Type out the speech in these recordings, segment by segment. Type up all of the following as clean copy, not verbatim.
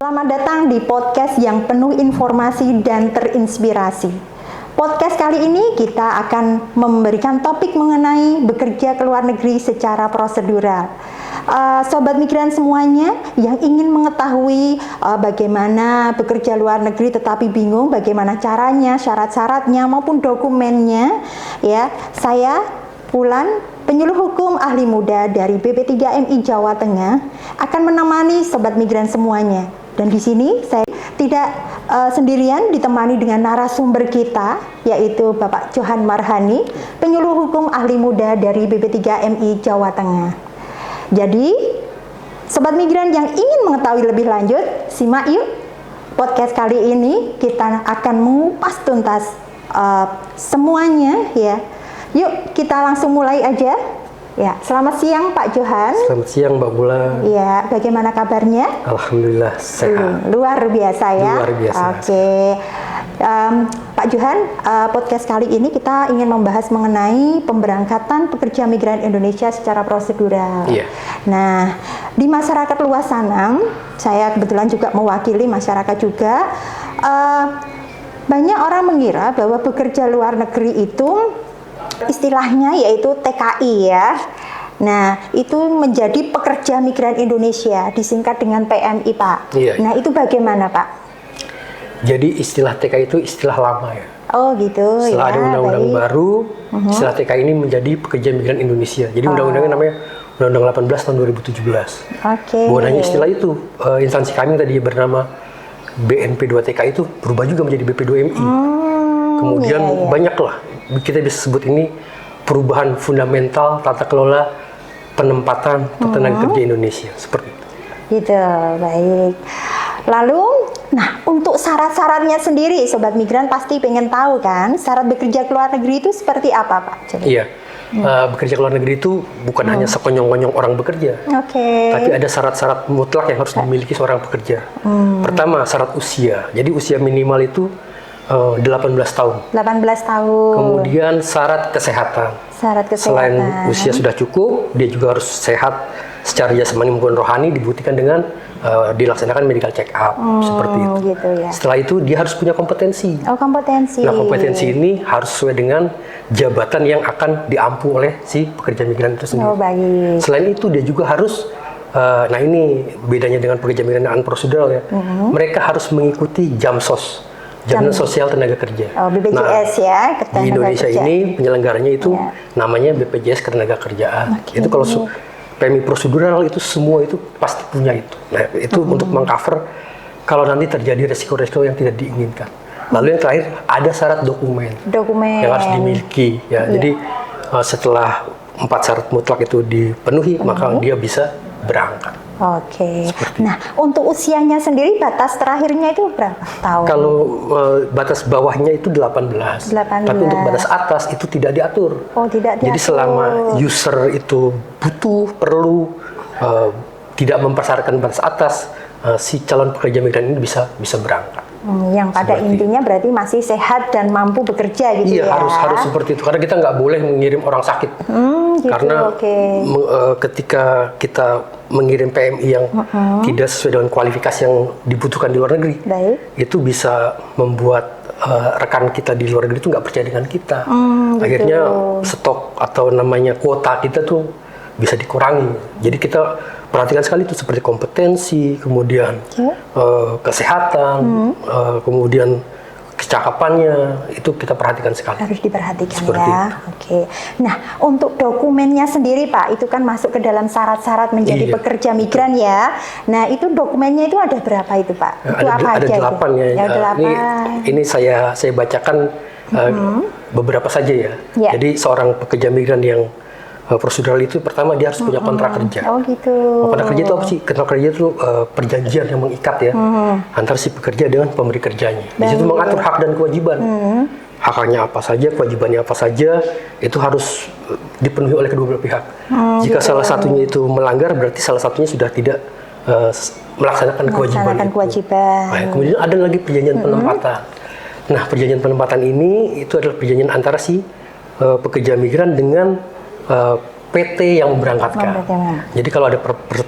Selamat datang di podcast yang penuh informasi dan terinspirasi. Podcast kali ini kita akan memberikan topik mengenai bekerja ke luar negeri secara prosedural. Sobat migran semuanya yang ingin mengetahui bagaimana bekerja luar negeri tetapi bingung bagaimana caranya, syarat-syaratnya maupun dokumennya, ya, saya Pulan, penyuluh hukum ahli muda dari BP3MI Jawa Tengah, akan menemani sobat migran semuanya. Dan di sini saya tidak sendirian, ditemani dengan narasumber kita, yaitu Bapak Johan Marhani, penyuluh hukum ahli muda dari BP3MI Jawa Tengah. Jadi, sobat migran yang ingin mengetahui lebih lanjut, simak yuk podcast kali ini. Kita akan mengupas tuntas semuanya, ya. Yuk kita langsung mulai aja. Ya, selamat siang Pak Johan. Selamat siang Mbak Bula. Ya, bagaimana kabarnya? Alhamdulillah sehat. Luar biasa ya. Luar biasa. Oke. Pak Johan, podcast kali ini kita ingin membahas mengenai pemberangkatan pekerja migran Indonesia secara prosedural. Iya. Nah, di masyarakat luas sana, saya kebetulan juga mewakili masyarakat juga. Banyak orang mengira bahwa bekerja luar negeri itu istilahnya yaitu TKI ya. Nah, itu menjadi pekerja migran Indonesia, disingkat dengan PMI, Pak. Iya. Nah, itu bagaimana, Pak? Jadi istilah TKI itu istilah lama ya. Oh, gitu. Setelah ada undang-undang baik. baru, istilah TKI ini menjadi pekerja migran Indonesia. Jadi undang-undangnya namanya Undang-Undang 18 tahun 2017. Oke. Bukan hanya istilah itu, instansi kami tadi bernama BNP2 TKI itu berubah juga menjadi BP2MI. Kemudian iya. banyaklah, kita bisa sebut ini perubahan fundamental tata kelola penempatan tenaga kerja Indonesia, seperti itu. Gitu, baik. Lalu, nah untuk syarat-syaratnya sendiri, sobat migran pasti pengen tahu kan, syarat bekerja ke luar negeri itu seperti apa, Pak? Jadi, Iya, bekerja ke luar negeri itu bukan hanya sekonyong-konyong orang bekerja, Oke. tapi ada syarat-syarat mutlak yang harus dimiliki seorang pekerja. Pertama, syarat usia. Jadi usia minimal itu 18 tahun. 18 tahun. Kemudian syarat kesehatan. Syarat kesehatan. Selain usia sudah cukup, dia juga harus sehat secara jasmani maupun rohani, dibuktikan dengan dilaksanakan medical check up seperti itu. Gitu ya. Setelah itu dia harus punya kompetensi. Oh, kompetensi. Nah, kompetensi ini harus sesuai dengan jabatan yang akan diampu oleh si pekerja migran itu sendiri. Oh, baik. Selain itu dia juga harus nah ini bedanya dengan pekerja migran non-prosedural ya. Mereka harus mengikuti JAMSOS. Jaminan Sosial Tenaga Kerja. Oh, BPJS ya, di Indonesia kerja. ini penyelenggaranya itu namanya BPJS Ketenagakerjaan. Itu kalau PMI prosedural itu semua itu pasti punya itu. Nah, itu untuk mengcover kalau nanti terjadi resiko-resiko yang tidak diinginkan. Lalu yang terakhir ada syarat dokumen yang harus dimiliki ya. Jadi setelah 4 syarat mutlak itu dipenuhi, maka dia bisa berangkat. Oke. Nah, untuk usianya sendiri batas terakhirnya itu berapa tahun? Kalau batas bawahnya itu 18. 18. Tapi untuk batas atas itu tidak diatur. Oh, tidak diatur. Jadi selama user itu butuh, perlu, tidak mempersyaratkan batas atas, si calon pekerja migran ini bisa berangkat. Yang pada intinya berarti masih sehat dan mampu bekerja gitu ya? Iya, harus seperti itu. Karena kita nggak boleh mengirim orang sakit. Gitu, karena ketika kita mengirim PMI yang tidak sesuai dengan kualifikasi yang dibutuhkan di luar negeri, itu bisa membuat rekan kita di luar negeri itu nggak percaya dengan kita. Akhirnya stok atau namanya kuota kita tuh bisa dikurangi. Jadi kita perhatikan sekali itu seperti kompetensi, kemudian kesehatan, kemudian kecakapannya, itu kita perhatikan sekali. Harus diperhatikan seperti ya. itu. Oke. Nah, untuk dokumennya sendiri Pak, itu kan masuk ke dalam syarat-syarat menjadi pekerja migran ya. Nah, itu dokumennya itu ada berapa itu Pak? Itu ada 8 ya. Ya, 8. Ini saya bacakan beberapa saja ya. Jadi seorang pekerja migran yang prosedural itu pertama dia harus punya kontrak kerja. Oh gitu. Kontrak kerja itu apa sih? Kontrak kerja itu perjanjian yang mengikat ya antara si pekerja dengan pemberi kerjanya. Di situ mengatur hak dan kewajiban. Haknya apa saja, kewajibannya apa saja, itu harus dipenuhi oleh kedua belah pihak. Jika salah satunya itu melanggar, berarti salah satunya sudah tidak melaksanakan kewajiban. Nah, kemudian ada lagi perjanjian penempatan. Nah, perjanjian penempatan ini itu adalah perjanjian antara si pekerja migran dengan PT yang memberangkatkan. Jadi kalau ada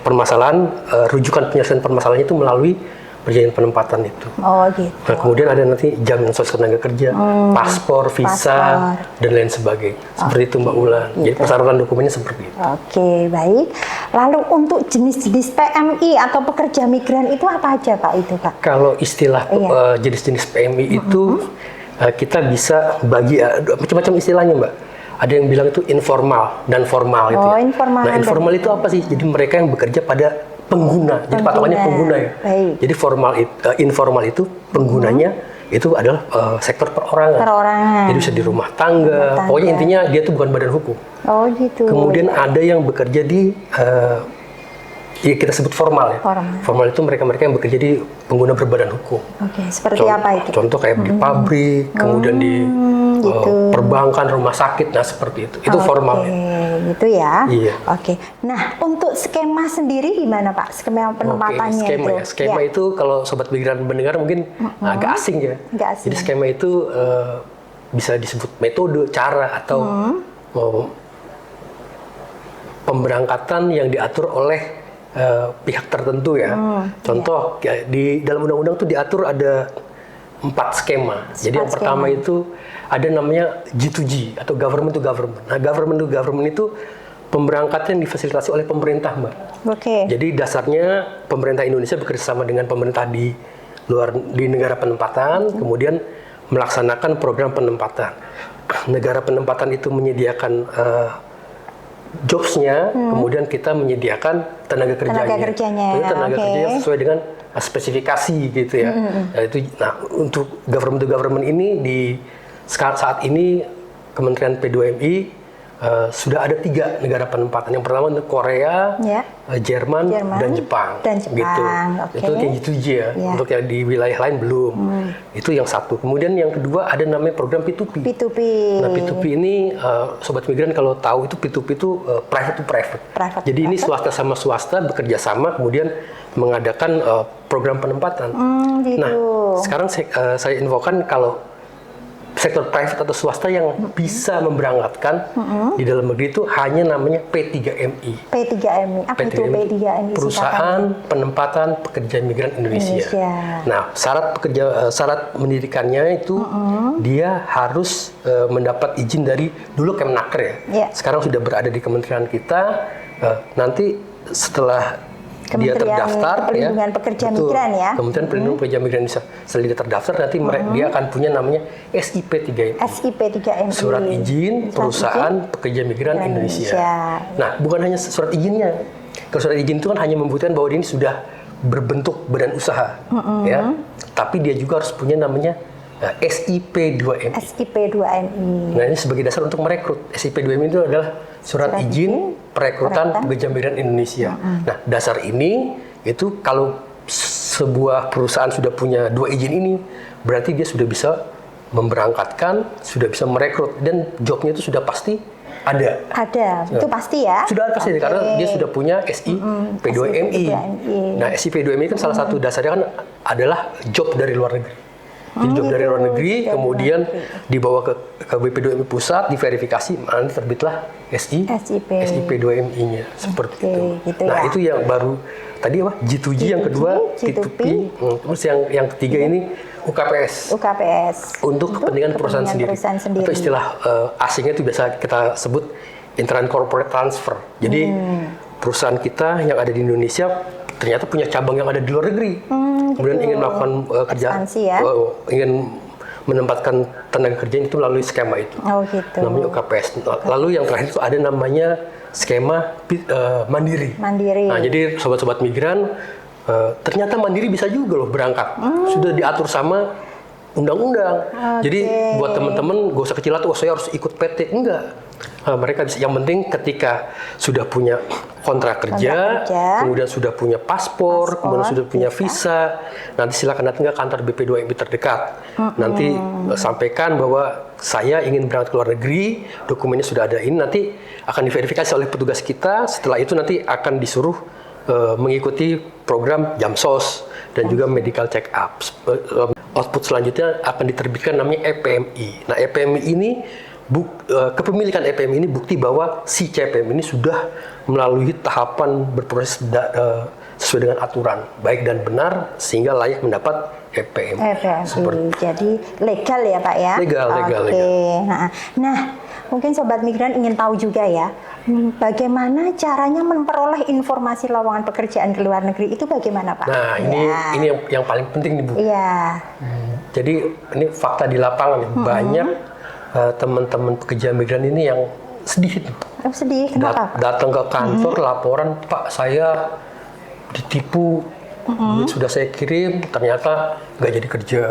permasalahan, rujukan penyelesaian permasalahannya itu melalui perjanjian penempatan itu. Oh gitu. Nah, kemudian ada nanti jaminan sosial tenaga kerja, paspor, visa, dan lain sebagainya. Seperti itu Mbak Ulan. Jadi persyaratan dokumennya seperti itu. Oke, baik. Lalu untuk jenis-jenis PMI atau pekerja migran itu apa aja Pak itu Pak? Kalau istilah jenis-jenis PMI itu kita bisa bagi macam-macam istilahnya Mbak. Ada yang bilang itu informal dan formal itu. Informal. Nah, informal itu apa sih? Jadi mereka yang bekerja pada pengguna. Jadi patokannya pengguna ya. Baik. Jadi informal itu penggunanya itu adalah sektor perorangan. Jadi bisa di rumah tangga. Pokoknya intinya dia itu bukan badan hukum. Oh gitu. Kemudian ada yang bekerja di ya kita sebut formal ya. Formal itu mereka-mereka yang bekerja di pengguna berbadan hukum. Oke, seperti apa itu? Contoh kayak di pabrik, kemudian di perbankan, rumah sakit, nah seperti itu. Itu formal. Gitu ya. Iya. Oke. Nah, untuk skema sendiri gimana Pak? Skema penempatannya skema itu? ya. Skema itu kalau sobat migran mendengar mungkin agak asing ya. Agak asing. Jadi skema itu bisa disebut metode, cara atau pemberangkatan yang diatur oleh pihak tertentu ya. Contoh di dalam undang-undang itu diatur ada 4 skema. Jadi yang pertama itu ada namanya G2G atau government to government. Nah, government to government itu pemberangkatan yang difasilitasi oleh pemerintah, Mbak. Oke. Jadi dasarnya pemerintah Indonesia bekerjasama dengan pemerintah di negara penempatan, kemudian melaksanakan program penempatan. Negara penempatan itu menyediakan jobs-nya, kemudian kita menyediakan tenaga kerjanya. Tenaga kerjanya sesuai dengan spesifikasi gitu ya. Nah, untuk government to government ini saat ini Kementerian P2MI sudah ada 3 negara penempatan. Yang pertama itu Korea, Jerman, dan Jepang. Gitu. Itu kayak G2G ya. Untuk yang di wilayah lain belum. Itu yang satu. Kemudian yang kedua ada namanya program P2P. Nah, P2P ini sobat migran kalau tahu itu P2P itu private to private. Jadi ini swasta sama swasta bekerja sama kemudian mengadakan program penempatan. Gitu. Nah, sekarang saya infokan kalau sektor private atau swasta yang bisa memberangkatkan di dalam negeri itu hanya namanya P3MI. P3MI, apa itu P3MI? Perusahaan Penempatan Pekerja Migran Indonesia. Nah, syarat pendidikannya itu dia harus mendapat izin dari dulu Kemnaker ya. Sekarang sudah berada di kementerian kita. Nanti setelah dia terdaftar Perlindungan Pekerja Migran ya. Kementerian Perlindungan Pekerja Migran Indonesia. Setelah dia terdaftar nanti dia akan punya namanya SIP3MI. SIP3MI. Surat izin Perusahaan Pekerja Migran Indonesia. Nah, bukan hanya surat izinnya. Kalau surat izin itu kan hanya membuktikan bahwa dia ini sudah berbentuk badan usaha, ya. Tapi dia juga harus punya namanya SIP2MI. SIP2MI. Nah, ini sebagai dasar untuk merekrut. SIP2MI itu adalah surat izin perekrutan pekerja migran Indonesia. Nah, dasar ini itu kalau sebuah perusahaan sudah punya 2 izin ini, berarti dia sudah bisa memberangkatkan, sudah bisa merekrut, dan jobnya itu sudah pasti ada. Itu pasti ya? Sudah pasti, karena dia sudah punya SIP2MI. Nah, SIP2MI kan salah satu dasarnya kan adalah job dari luar negeri. Jadi job dari luar negeri, kemudian dibawa ke BP2MI pusat, diverifikasi, nanti terbitlah SIP2MI-nya seperti itu. Nah, itu yang baru tadi apa? G2G, yang kedua P2P, terus yang ketiga ini UKPS. Untuk kepentingan perusahaan sendiri. Atau istilah asingnya itu biasa kita sebut intra-corporate transfer. Jadi perusahaan kita yang ada di Indonesia ternyata punya cabang yang ada di luar negeri. Kemudian ingin melakukan ingin menempatkan tenaga kerja itu melalui skema itu. Namanya UKPS. Lalu yang terakhir itu ada namanya skema mandiri. Nah, jadi sobat-sobat migran ternyata mandiri bisa juga loh berangkat. Sudah diatur sama undang-undang. Jadi buat teman-teman gak usah kecil hati, saya harus ikut PT. Enggak. Mereka bisa, yang penting ketika sudah punya kontrak kerja, kemudian sudah punya paspor, kemudian sudah punya visa, nanti silakan datang ke kantor BP2MI terdekat. Nanti sampaikan bahwa saya ingin berangkat ke luar negeri, dokumennya sudah ada ini, nanti akan diverifikasi oleh petugas kita. Setelah itu nanti akan disuruh mengikuti program Jamsos dan juga medical check up. Output selanjutnya akan diterbitkan namanya EPMI. Nah, EPMI ini kepemilikan EPMI ini bukti bahwa si CPM ini sudah melalui tahapan berproses sesuai dengan aturan, baik dan benar sehingga layak mendapat EPM. Jadi legal ya Pak ya? Legal. Nah, mungkin Sobat Migran ingin tahu juga ya, bagaimana caranya memperoleh informasi lowongan pekerjaan ke luar negeri itu bagaimana Pak? Nah, ini yang paling penting nih Bu. Iya. Jadi ini fakta di lapangan nih, banyak teman-teman pekerja migran ini yang sedih. Sedih, kenapa? Datang ke kantor laporan, Pak saya ditipu, duit sudah saya kirim, ternyata nggak jadi kerja.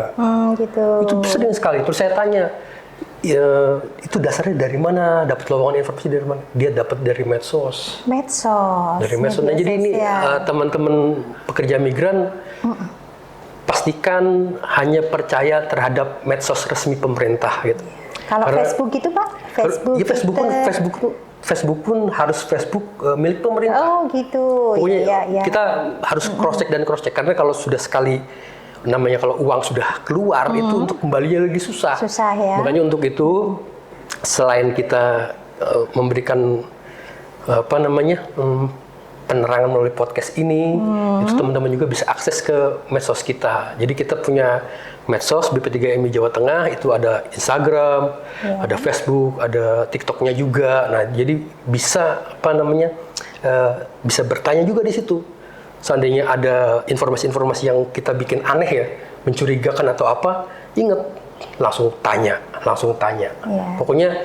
Gitu. Itu sering sekali. Terus saya tanya, ya, itu dasarnya dari mana? Dapat lowongan informasi dari mana? Dia dapat dari medsos. Dari medsos. Nah, jadi ini teman-teman pekerja migran pastikan hanya percaya terhadap medsos resmi pemerintah gitu. Kalau Facebook itu Pak? Facebook pun harus Facebook milik pemerintah. Oh gitu. Pokoknya kita harus cross check karena kalau sudah sekali namanya kalau uang sudah keluar itu untuk kembalinya lagi susah. Ya. Makanya untuk itu selain kita memberikan penerangan melalui podcast ini, itu teman-teman juga bisa akses ke medsos kita. Jadi kita punya medsos BP3MI Jawa Tengah, itu ada Instagram, ada Facebook, ada TikToknya juga. Nah, jadi bisa bisa bertanya juga di situ. Seandainya ada informasi-informasi yang kita bikin aneh ya, mencurigakan atau apa, ingat langsung tanya. Pokoknya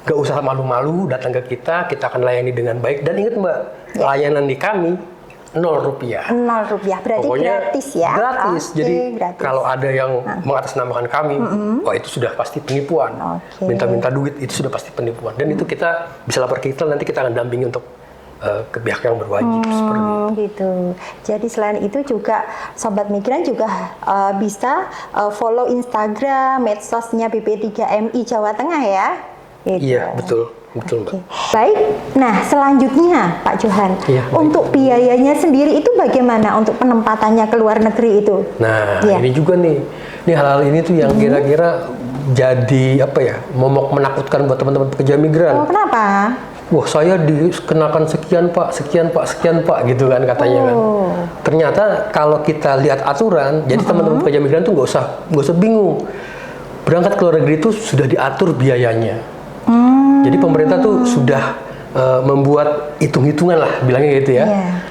gak usah malu-malu, datang ke kita akan layani dengan baik. Dan ingat Mbak, layanan di kami Rp0. Berarti pokoknya gratis ya? Gratis. Jadi gratis. Kalau ada yang mengatasnamakan kami, wah itu sudah pasti penipuan. Minta-minta duit itu sudah pasti penipuan. Dan itu kita bisa lapor ke kita, nanti kita akan dampingi untuk ke pihak yang berwajib seperti itu. Gitu. Jadi selain itu juga Sobat Migran juga bisa follow Instagram, medsosnya BP3MI Jawa Tengah ya? Gitu. Iya, betul Mbak. Baik, nah selanjutnya Pak Johan, untuk biayanya sendiri itu bagaimana untuk penempatannya ke luar negeri itu? Nah, ini juga nih, hal-hal ini tuh yang kira-kira jadi momok menakutkan buat teman-teman pekerja migran. Oh, kenapa? Wah, saya dikenakan sekian pak, gitu kan katanya kan. Ternyata kalau kita lihat aturan, jadi teman-teman pekerja migran tuh nggak usah bingung. Berangkat ke luar negeri itu sudah diatur biayanya. Jadi pemerintah tuh sudah membuat hitung-hitungan lah, bilangnya gitu ya.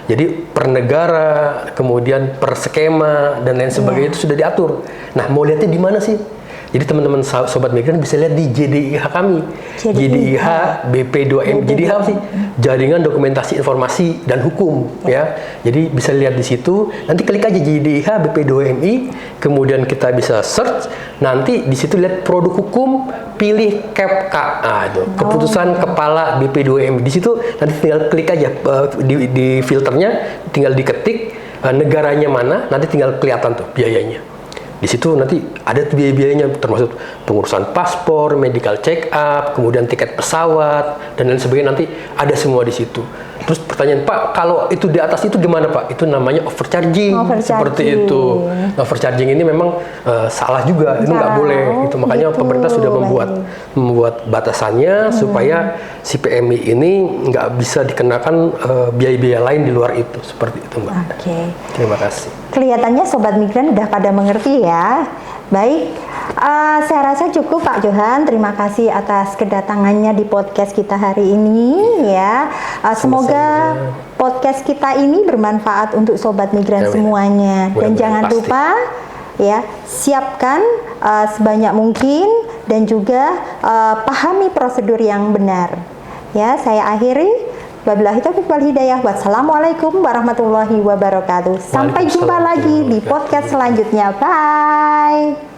Jadi per negara, kemudian per skema dan lain sebagainya itu sudah diatur. Nah, mau lihatnya di mana sih? Jadi teman-teman Sobat Migran bisa lihat di JDIH kami. JDIH BP2MI. JDIH apa sih? Jaringan Dokumentasi Informasi dan Hukum ya. Jadi bisa lihat di situ. Nanti klik aja JDIH BP2MI, kemudian kita bisa search. Nanti di situ lihat produk hukum, pilih KEPK. Itu keputusan Kepala BP2MI. Di situ nanti tinggal klik aja di filternya, tinggal diketik negaranya mana, nanti tinggal kelihatan tuh biayanya. Di situ nanti ada biaya-biayanya, termasuk pengurusan paspor, medical check up, kemudian tiket pesawat dan lain sebagainya, nanti ada semua di situ. Terus pertanyaan, Pak, kalau itu di atas itu gimana Pak? Itu namanya overcharging. Seperti itu. Overcharging ini memang salah juga, itu nggak boleh. Itu makanya pemerintah sudah membuat batasannya supaya si PMI ini nggak bisa dikenakan biaya-biaya lain di luar itu. Seperti itu Mbak. Terima kasih. Kelihatannya Sobat Migran udah pada mengerti ya. Baik, saya rasa cukup Pak Johan. Terima kasih atas kedatangannya di podcast kita hari ini ya. Semoga podcast kita ini bermanfaat untuk Sobat Migran semuanya. Dan jangan lupa ya, siapkan sebanyak mungkin dan juga pahami prosedur yang benar. Ya, saya akhiri. Wabillahi taufiq wal hidayah. Wassalamualaikum warahmatullahi wabarakatuh. Sampai jumpa lagi di podcast selanjutnya. Bye.